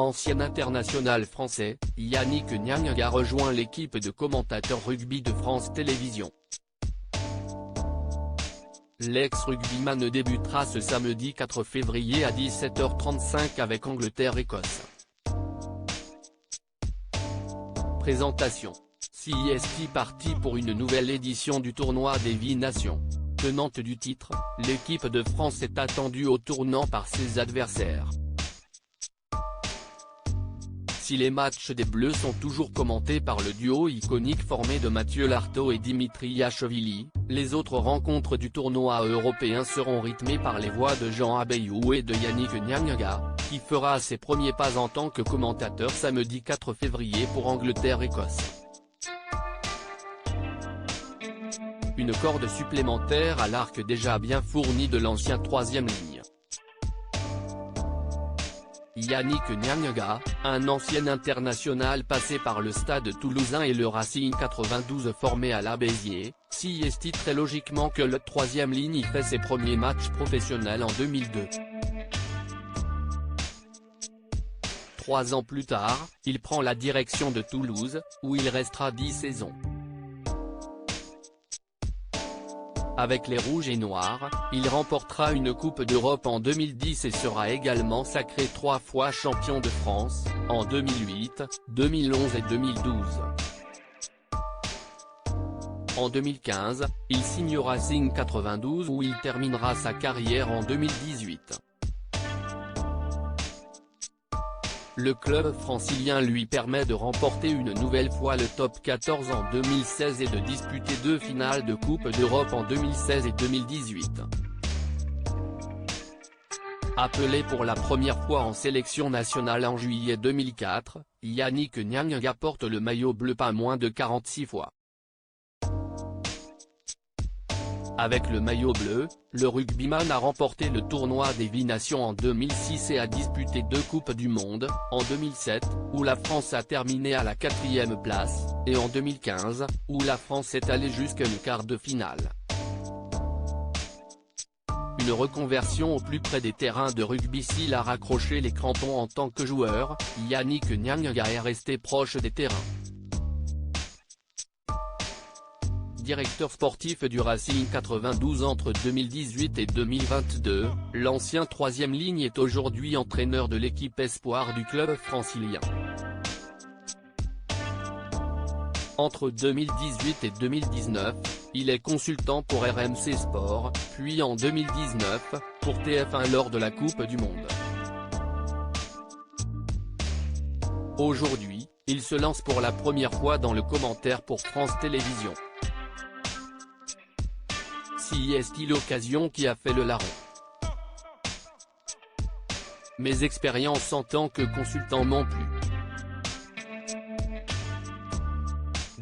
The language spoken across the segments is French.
Ancien international français, Yannick Niangga rejoint l'équipe de commentateurs rugby de France Télévisions. L'ex-rugbyman débutera ce samedi 4 février à 17h35 avec Angleterre-Écosse. Présentation. CIST parti pour une nouvelle édition du tournoi des 8 nations. Tenante du titre, l'équipe de France est attendue au tournant par ses adversaires. Si les matchs des Bleus sont toujours commentés par le duo iconique formé de Mathieu Lartaud et Dimitri Yachvili, les autres rencontres du tournoi européen seront rythmées par les voix de Jean Abeillou et de Yannick Niangga, qui fera ses premiers pas en tant que commentateur samedi 4 février pour Angleterre-Écosse. Une corde supplémentaire à l'arc déjà bien fournie de l'ancien troisième ligne. Yannick Niangga, un ancien international passé par le Stade toulousain et le Racing 92 formé à la Béziers, s'y estime très logiquement que le troisième ligne y fait ses premiers matchs professionnels en 2002. 3 ans plus tard, il prend la direction de Toulouse, où il restera 10 saisons. Avec les Rouges et Noirs, il remportera une Coupe d'Europe en 2010 et sera également sacré 3 fois champion de France, en 2008, 2011 et 2012. En 2015, il signe au Racing 92 où il terminera sa carrière en 2018. Le club francilien lui permet de remporter une nouvelle fois le top 14 en 2016 et de disputer 2 finales de Coupe d'Europe en 2016 et 2018. Appelé pour la première fois en sélection nationale en juillet 2004, Yannick Niangga porte le maillot bleu pas moins de 46 fois. Avec le maillot bleu, le rugbyman a remporté le tournoi des 8 nations en 2006 et a disputé 2 Coupes du Monde, en 2007, où la France a terminé à la 4e place, et en 2015, où la France est allée jusqu'à une quart de finale. Une reconversion au plus près des terrains de rugby. S'il a raccroché les crampons en tant que joueur, Yannick Niangga est resté proche des terrains. Directeur sportif du Racing 92 entre 2018 et 2022, l'ancien troisième ligne est aujourd'hui entraîneur de l'équipe espoir du club francilien. Entre 2018 et 2019, il est consultant pour RMC Sport, puis en 2019, pour TF1 lors de la Coupe du Monde. Aujourd'hui, il se lance pour la première fois dans le commentaire pour France Télévisions. CIST l'occasion qui a fait le larron. Mes expériences en tant que consultant m'ont plu.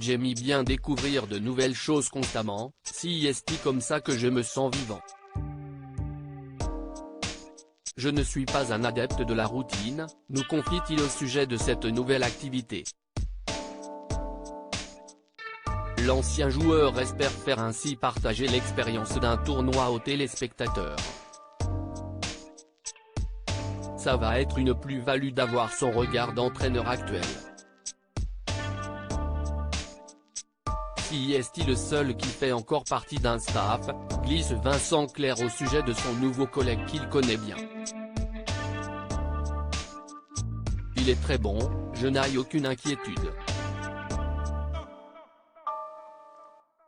J'aime bien découvrir de nouvelles choses constamment, CIST comme ça que je me sens vivant. Je ne suis pas un adepte de la routine, nous confie-t-il au sujet de cette nouvelle activité. L'ancien joueur espère faire ainsi partager l'expérience d'un tournoi aux téléspectateurs. Ça va être une plus-value d'avoir son regard d'entraîneur actuel. Si est-il le seul qui fait encore partie d'un staff, glisse Vincent Clerc au sujet de son nouveau collègue qu'il connaît bien. Il est très bon, je n'ai aucune inquiétude.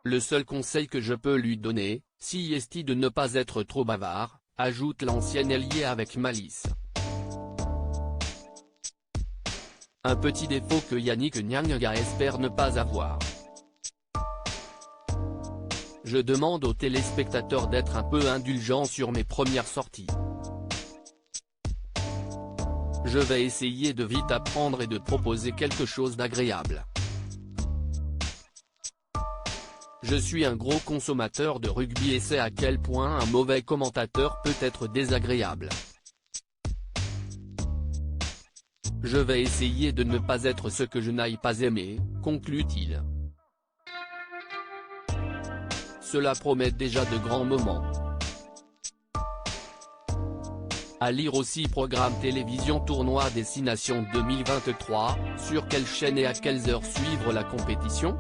Le seul conseil que je peux lui donner, si est de ne pas être trop bavard, ajoute l'ancien ailier avec malice. Un petit défaut que Yannick Niangga espère ne pas avoir. Je demande aux téléspectateurs d'être un peu indulgents sur mes premières sorties. Je vais essayer de vite apprendre et de proposer quelque chose d'agréable. Je suis un gros consommateur de rugby et sais à quel point un mauvais commentateur peut être désagréable. Je vais essayer de ne pas être ce que je n'aille pas aimer, conclut-il. Cela promet déjà de grands moments. À lire aussi programme télévision tournoi Destination 2023, sur quelle chaîne et à quelles heures suivre la compétition ?